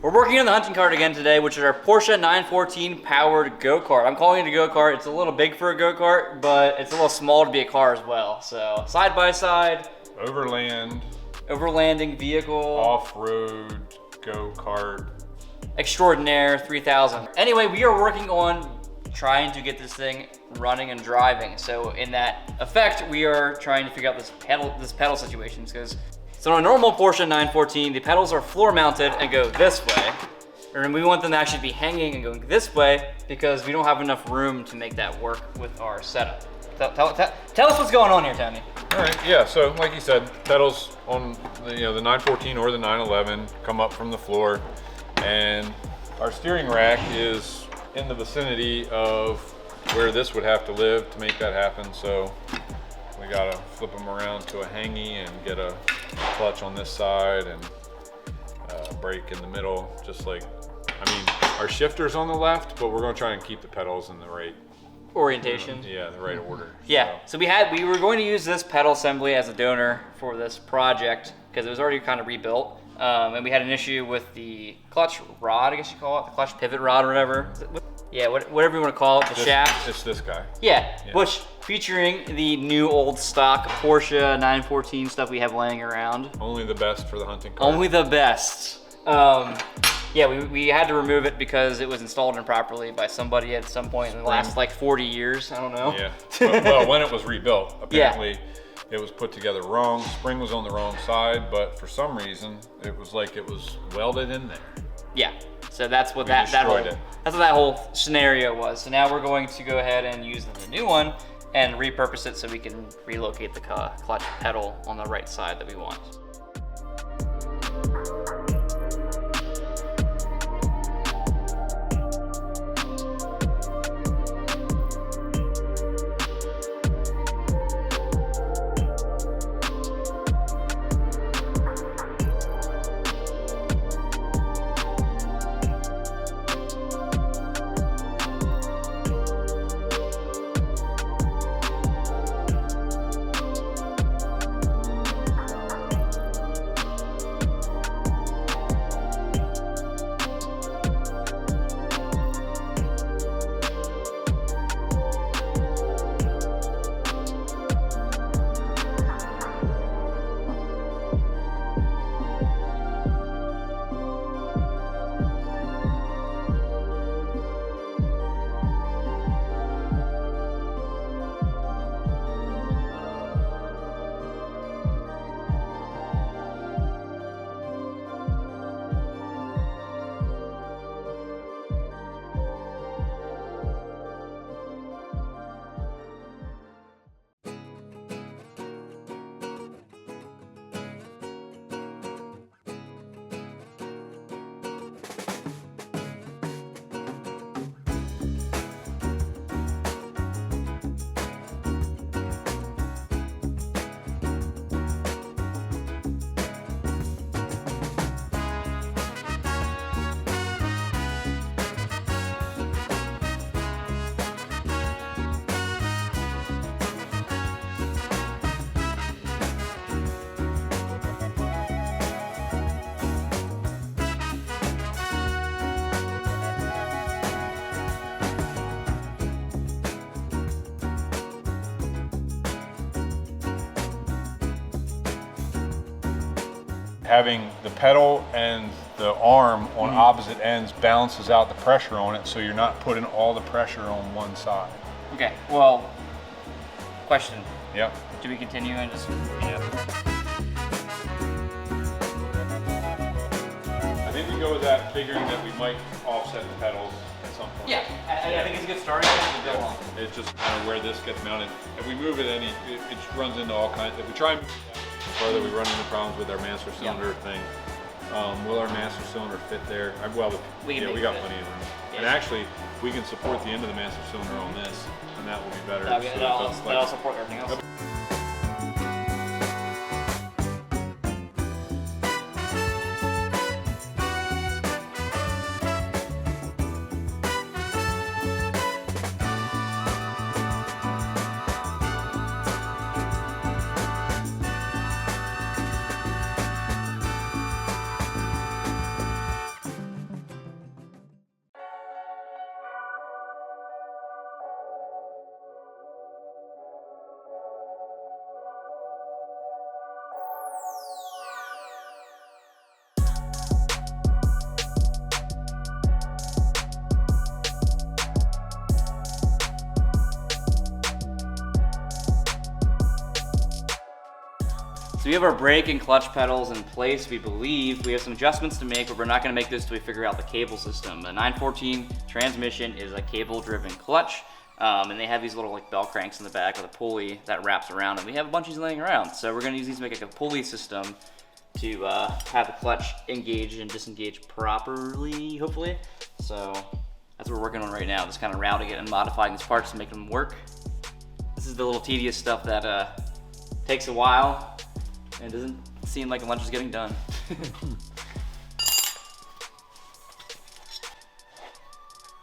We're working on the Hunting Kart again today, which is our Porsche 914 powered go-kart. I'm calling it a go-kart. It's a little big for a go-kart, but it's a little small to be a car as well. So side by side. Overlanding vehicle. Off-road go-kart. Extraordinaire 3000. Anyway, we are working on trying to get this thing running and driving. So in that effect, we are trying to figure out this pedal situation because so on a normal Porsche 914, the pedals are floor mounted and go this way. And we want them to actually be hanging and going this way because we don't have enough room to make that work with our setup. Tell us what's going on here, Tony. All right, yeah, so like you said, pedals on the 914 or the 911 come up from the floor, and our steering rack is in the vicinity of where this would have to live to make that happen. So we gotta flip them around to a hangy and get a clutch on this side and brake in the middle, just like, I mean, our shifter's on the left, but we're gonna try and keep the pedals in the right orientation. Yeah, the right order. Yeah, so we were going to use this pedal assembly as a donor for this project because it was already kind of rebuilt. And we had an issue with the clutch rod, I guess you call it, the clutch pivot rod or whatever. Yeah, whatever you want to call it, the shaft. It's this guy. Yeah, which featuring the new old stock Porsche 914 stuff we have laying around. Only the best for the Hunting Kart. Only the best. Yeah, we had to remove it because it was installed improperly by somebody at some point in the last like 40 years. I don't know. Yeah. Well, when it was rebuilt, apparently it was put together wrong. Spring was on the wrong side, but for some reason it was like it was welded in there. Yeah. So that's what that whole scenario was. So now we're going to go ahead and use the new one and repurpose it so we can relocate the clutch pedal on the right side that we want. Having the pedal and the arm on opposite ends balances out the pressure on it, so you're not putting all the pressure on one side. Okay, well, question. Yep. Do we continue and just, I think we go with that, figuring that we might offset the pedals at some point. Yeah, I think it's a good start. It's just kind of where this gets mounted. If we move it it runs into all kinds. If we try and further, we run into problems with our master cylinder thing. Will our master cylinder fit there? Well, we got plenty of room. Yeah. And actually, we can support the end of the master cylinder on this, and that will be better. That'll support everything else. So we have our brake and clutch pedals in place, we believe. We have some adjustments to make, but we're not gonna make this until we figure out the cable system. The 914 transmission is a cable-driven clutch, and they have these little like bell cranks in the back with a pulley that wraps around, and we have a bunch of these laying around. So we're gonna use these to make like a pulley system to have the clutch engage and disengage properly, hopefully. So that's what we're working on right now, just kind of routing it and modifying these parts to make them work. This is the little tedious stuff that takes a while and doesn't seem like lunch is getting done.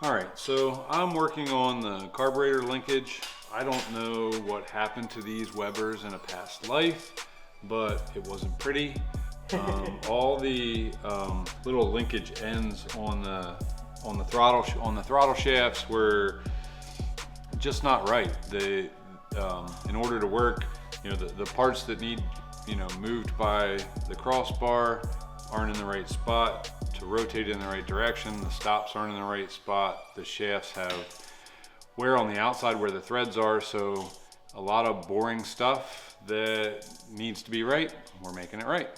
All right, so I'm working on the carburetor linkage. I don't know what happened to these Webers in a past life, but it wasn't pretty. All the little linkage ends on the throttle shafts were just not right. They in order to work, you know, the parts that need, you know, moved by the crossbar aren't in the right spot to rotate in the right direction. The stops aren't in the right spot. The shafts have wear on the outside where the threads are, so a lot of boring stuff that needs to be right. We're making it right.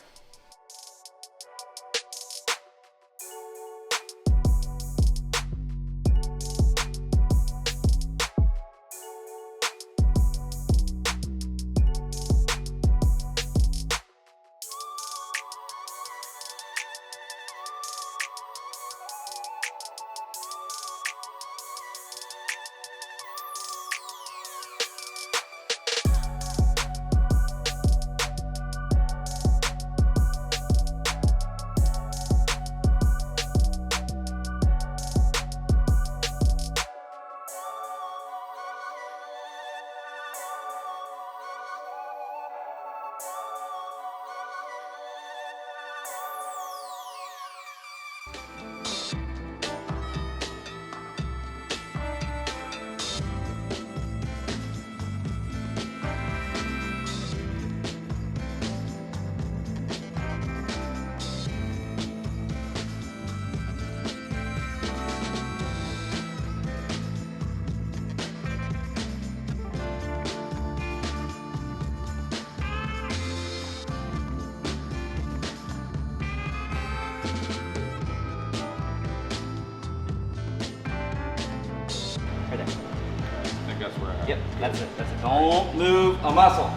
Right there. I think that's where I Yep, that's it. That's it. Don't move a muscle.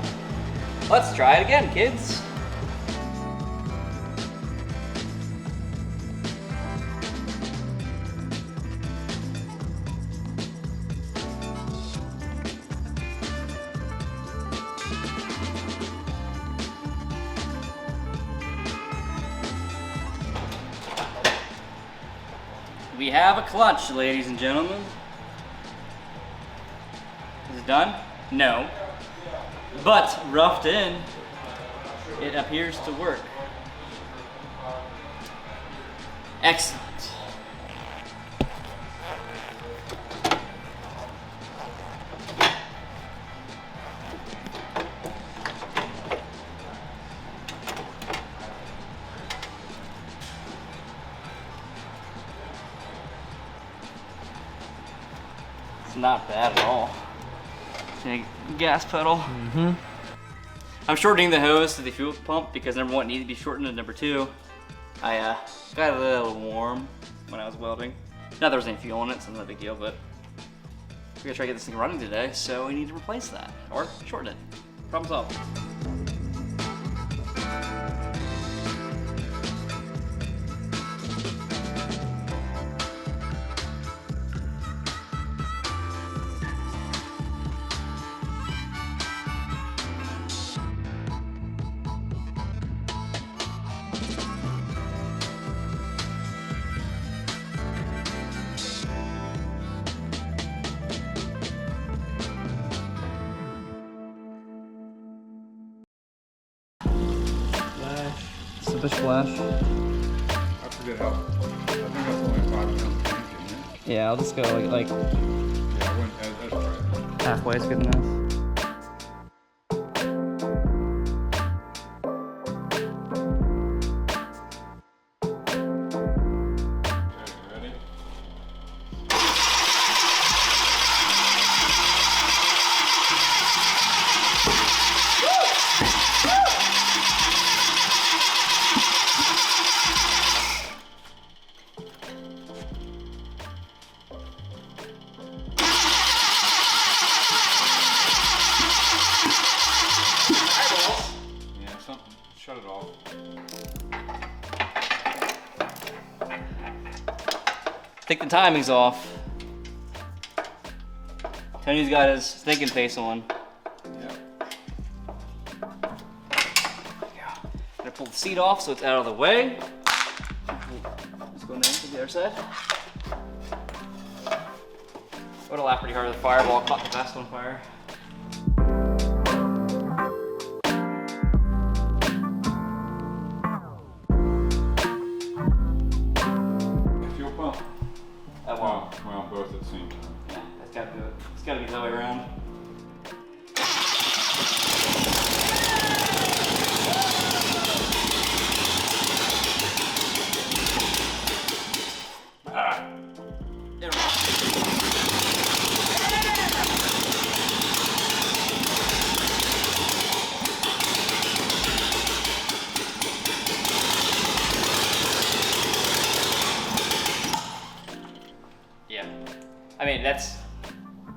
Let's try it again, kids. We have a clutch, ladies and gentlemen. Is it done? No. But roughed in, it appears to work. Excellent. It's not bad at all. Gas pedal. Mm-hmm. I'm shortening the hose to the fuel pump because number one, it needed to be shortened, and number two, I got a little warm when I was welding. Not there was any fuel in it, so not a big deal, but we're gonna try to get this thing running today, so we need to replace that or shorten it. Problem solved. The splash. I forget how. I think that's only 5 pounds of tank, isn't it? Yeah, I'll just go like Yeah, I wouldn't. That's right. halfway is good enough. Okay, ready? something. Shut it off. I think the timing's off. Tony's got his thinking face on. Yeah. Gonna pull the seat off so it's out of the way. Let's go down to the other side. Would have laughed pretty hard if the fireball caught the vest on fire. Fuel pump. Well, Well, both at the same time. yeah, it's gotta be the other way around. Yeah. I mean, that's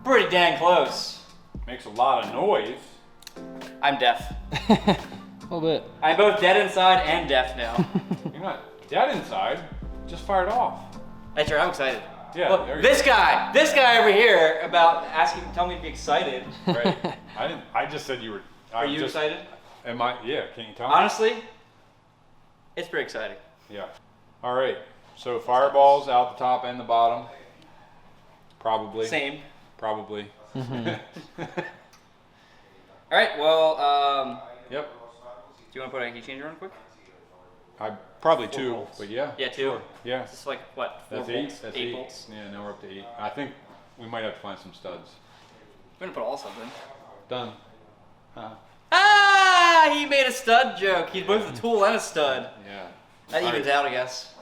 pretty dang close. Makes a lot of noise. I'm deaf. A little bit. I'm both dead inside and deaf now. You're not dead inside. Just fired off. That's right, I'm excited. Yeah. Look, there you this guy over here about telling me to be excited. go. Right. I just said you were. Are you excited? Am I? Yeah. Can you tell me? Honestly, it's pretty exciting. Yeah. All right. So fireballs out the top and the bottom. Probably. Same. Probably. All right, well, Yep. do you want to put a heat changer on quick? I probably 4 two, volts. but yeah. Yeah, 2. Yeah. It's just like, what, 4 That's volts? 8. That's 8 8 volts? Yeah. Now we're up to 8. I think we might have to find some studs. We're gonna put all something. Done. Ah, he made a stud joke. He's both a tool and a stud. Yeah. That All evens right. out, I guess.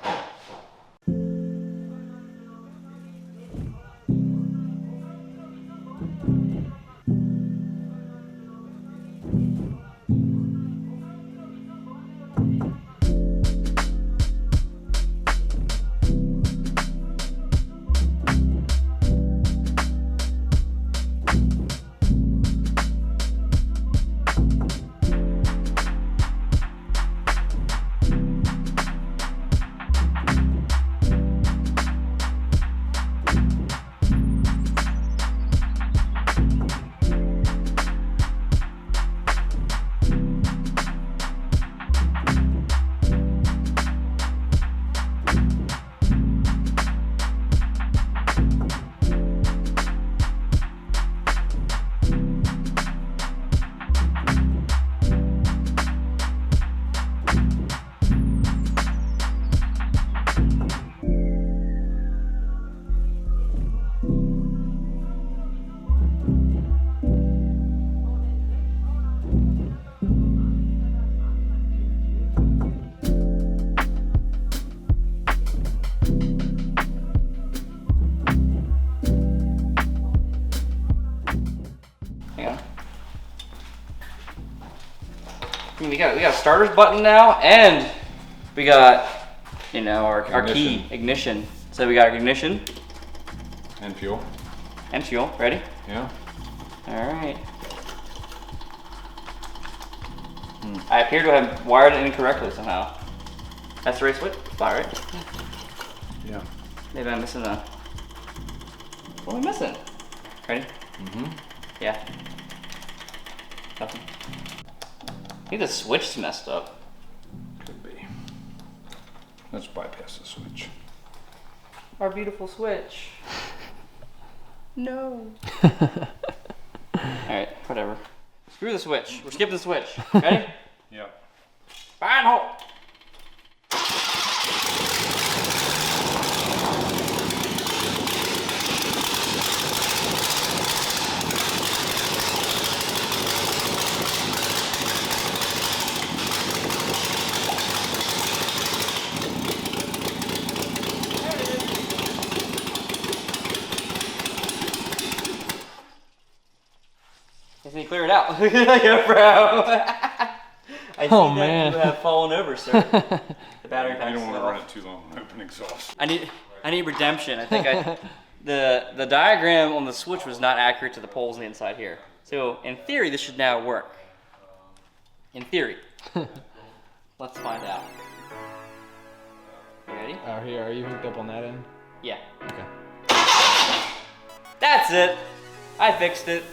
We got a starters button now, and we got, you know, our key ignition. So we got ignition And fuel. and fuel. Ready? Yeah. All right. I appear to have wired it incorrectly somehow. That's the right switch? Spot, right? Yeah. Maybe I'm missing a. What am I missing? Ready? Mm-hmm. Yeah. Nothing. I think the switch's messed up. Could be. Let's bypass the switch. Our beautiful switch. No. Alright, whatever. Screw the switch. We're skipping the switch. Ready? Yep. Fire and hold. I think clear it out. Yeah, bro. I see that man. you have fallen over, sir. The battery pack. You don't want to run it too long on open exhaust. I need redemption. I think the diagram on the switch was not accurate to the poles on the inside here. So in theory, this should now work. In theory. Let's find out. You ready? Here, are you hooked up on that end? Yeah. Okay. That's it. I fixed it.